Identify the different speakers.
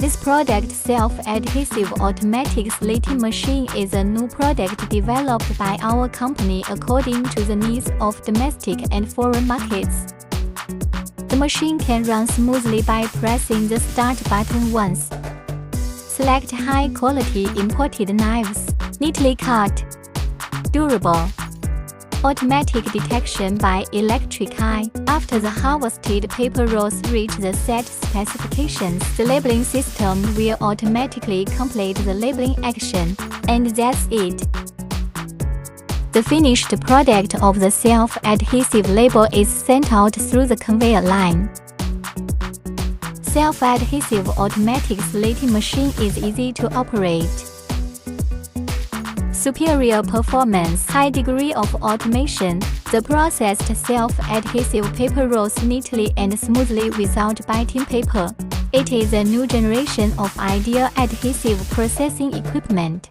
Speaker 1: This product self-adhesive automatic slitting machine is a new product developed by our company according to the needs of domestic and foreign markets. The machine can run smoothly by pressing the start button once. Select high-quality imported knives, neatly cut, durable. Automatic detection by electric eye. After the harvested paper rolls reach the set specifications, the labeling system will automatically complete the labeling action, and that's it. The finished product of the self-adhesive label is sent out through the conveyor line. Self-adhesive automatic slitting machine is easy to operate. Superior performance, high degree of automation. The processed self-adhesive paper rolls neatly and smoothly without biting paper. It is a new generation of ideal adhesive processing equipment.